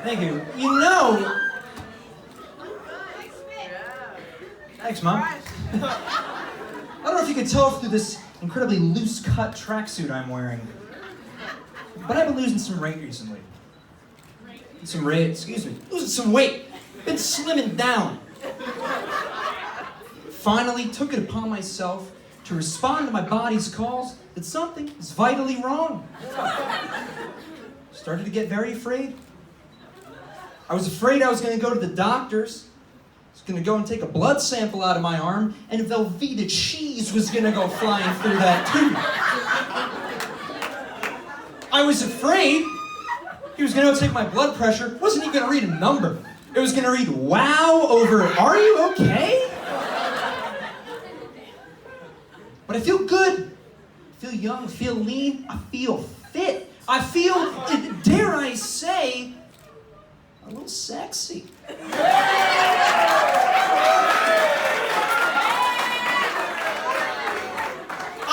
Thank you. You know... Thanks, Mom. I don't know if you can tell through this incredibly loose-cut tracksuit I'm wearing, but I've been losing some weight recently. Losing some weight. Been slimming down. Finally took it upon myself to respond to my body's calls that something is vitally wrong. Started to get very afraid. I was afraid I was going to go to the doctors. I was going to go and take a blood sample out of my arm, and Velveeta cheese was going to go flying through that tube. I was afraid he was going to take my blood pressure. Wasn't even going to read a number. It was going to read, wow, over, are you okay? But I feel good. I feel young, I feel lean, I feel fit. I feel, dare I say, a little sexy.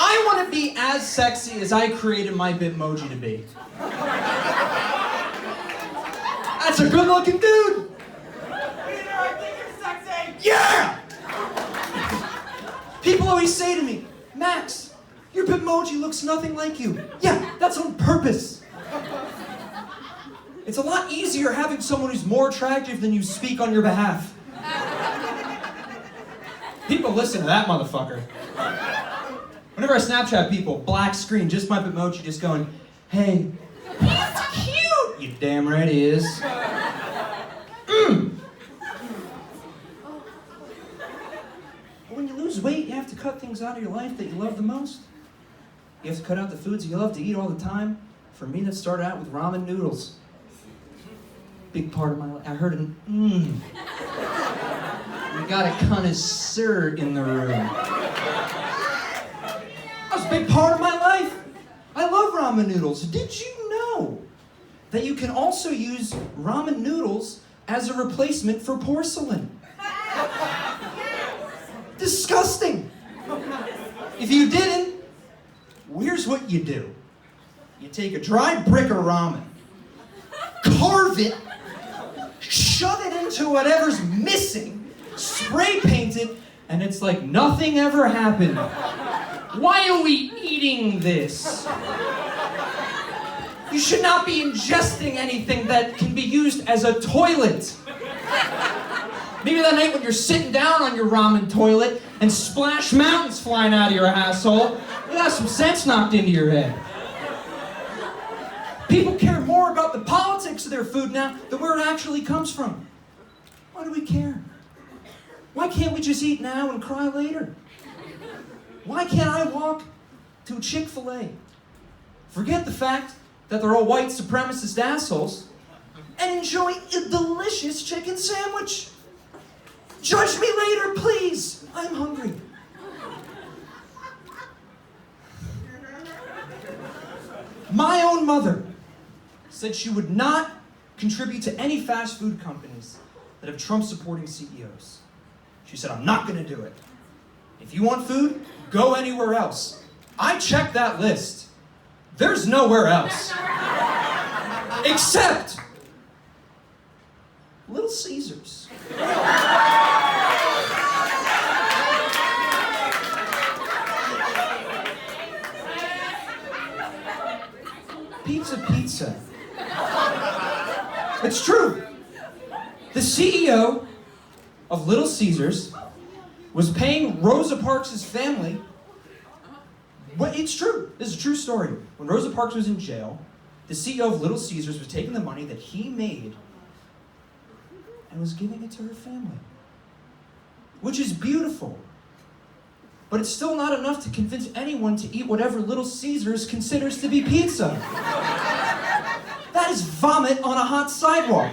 I want to be as sexy as I created my Bitmoji to be. That's a good-looking dude. Wiener, I think you're sexy. Yeah! People always say to me, Max, your Bitmoji looks nothing like you. Yeah, that's on purpose. It's a lot easier having someone who's more attractive than you speak on your behalf. People listen to that motherfucker. Whenever I Snapchat people, black screen, just my Bitmoji just going, hey, he's cute. You damn right he is. When you lose weight, you have to cut things out of your life that you love the most. You have to cut out the foods you love to eat all the time. For me, that started out with ramen noodles. Big part of my life. I heard an We got a connoisseur in the room. That was a big part of my life. I love ramen noodles. Did you know that you can also use ramen noodles as a replacement for porcelain? Disgusting. If you didn't, here's what you do. You take a dry brick of ramen, carve it, shove it into whatever's missing, spray paint it, and it's like nothing ever happened. Why are we eating this? You should not be ingesting anything that can be used as a toilet. Maybe that night when you're sitting down on your ramen toilet and Splash Mountain's flying out of your asshole, you got some sense knocked into your head. People care more about the politics of their food now than where it actually comes from. Why do we care? Why can't we just eat now and cry later? Why can't I walk to a Chick-fil-A, forget the fact that they're all white supremacist assholes, and enjoy a delicious chicken sandwich? Judge me later, please. I'm hungry. My own mother said she would not contribute to any fast food companies that have Trump-supporting CEOs. She said, I'm not going to do it. If you want food, go anywhere else. I checked that list. There's nowhere else. Except Little Caesars. Pizza. It's true. The CEO of Little Caesars was paying Rosa Parks' family. Well, it's true. This is a true story. When Rosa Parks was in jail, the CEO of Little Caesars was taking the money that he made and was giving it to her family. Which is beautiful. But it's still not enough to convince anyone to eat whatever Little Caesars considers to be pizza. That is vomit on a hot sidewalk.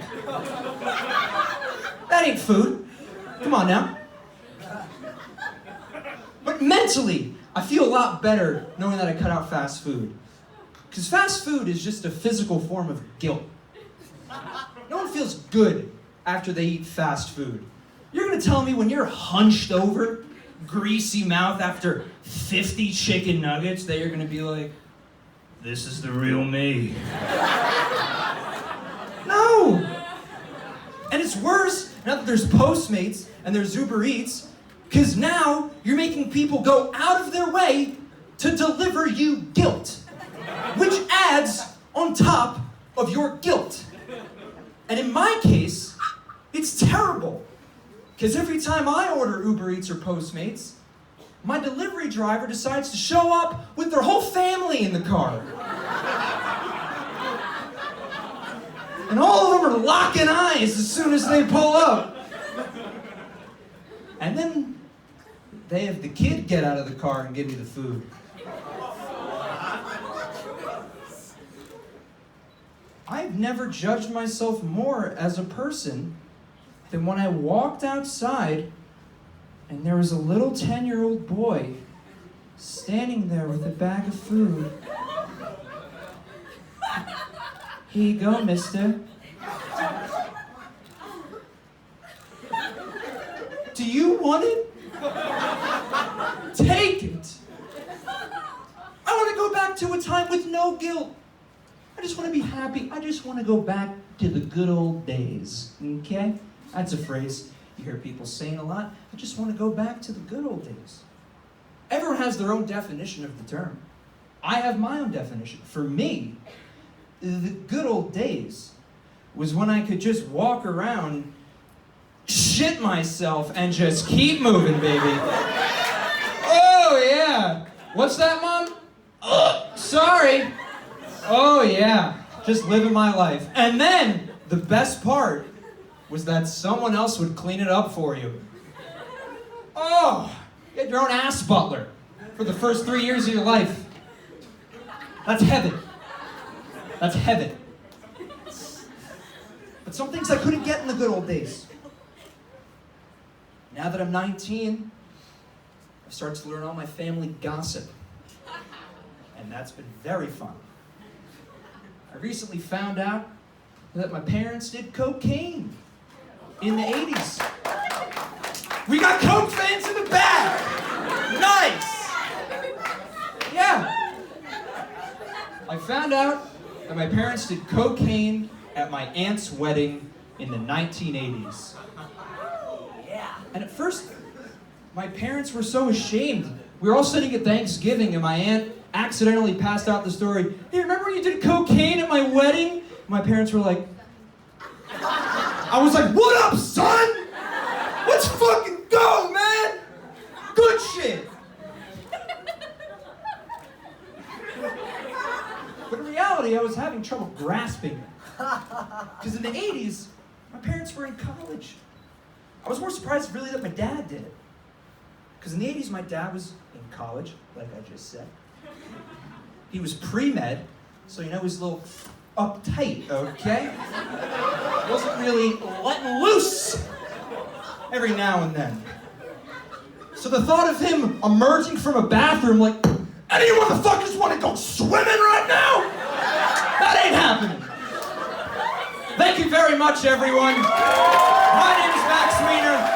That ain't food. Come on now. But mentally, I feel a lot better knowing that I cut out fast food. Because fast food is just a physical form of guilt. No one feels good after they eat fast food. You're gonna tell me when you're hunched over, greasy mouth after 50 chicken nuggets that you're gonna be like, this is the real me. No! it's worse now that there's Postmates and there's Uber Eats, because now you're making people go out of their way to deliver you guilt, which adds on top of your guilt. And in my case, it's terrible, because every time I order Uber Eats or Postmates, my delivery driver decides to show up with their whole family in the car. And all of them are locking eyes as soon as they pull up. And then they have the kid get out of the car and give me the food. I've never judged myself more as a person than when I walked outside and there was a little 10-year-old boy standing there with a bag of food. Here you go, mister. Do you want it? Take it. I want to go back to a time with no guilt. I just want to be happy. I just want to go back to the good old days. Okay? That's a phrase you hear people saying a lot. I just want to go back to the good old days. Everyone has their own definition of the term. I have my own definition. For me, the good old days was when I could just walk around, shit myself, and just keep moving, baby. Oh, yeah. What's that, Mom? Sorry. Oh, yeah. Just living my life. And then, the best part was that someone else would clean it up for you. Oh, you had your own ass butler for the first 3 years of your life. That's heaven. That's heaven. But some things I couldn't get in the good old days. Now that I'm 19, I've started to learn all my family gossip. And that's been very fun. I recently found out that my parents did cocaine in the 80s. We got Coke fans in the back! Nice! Yeah. I found out that my parents did cocaine at my aunt's wedding in the 1980s. Yeah. And at first, my parents were so ashamed. We were all sitting at Thanksgiving and my aunt accidentally passed out the story, "Hey, remember when you did cocaine at my wedding?" My parents were like, I was like, "What up, son? Let's fucking go, man! Good shit!" But in reality, I was having trouble grasping it. Because in the 80s, my parents were in college. I was more surprised really that my dad did it. Because in the 80s, my dad was in college, like I just said. He was pre-med, so you know he was a little uptight, okay? Wasn't really letting loose every now and then. So the thought of him emerging from a bathroom like, "Any motherfuckers want to go swimming right now?" That ain't happening. Thank you very much, everyone. My name is Max Wiener.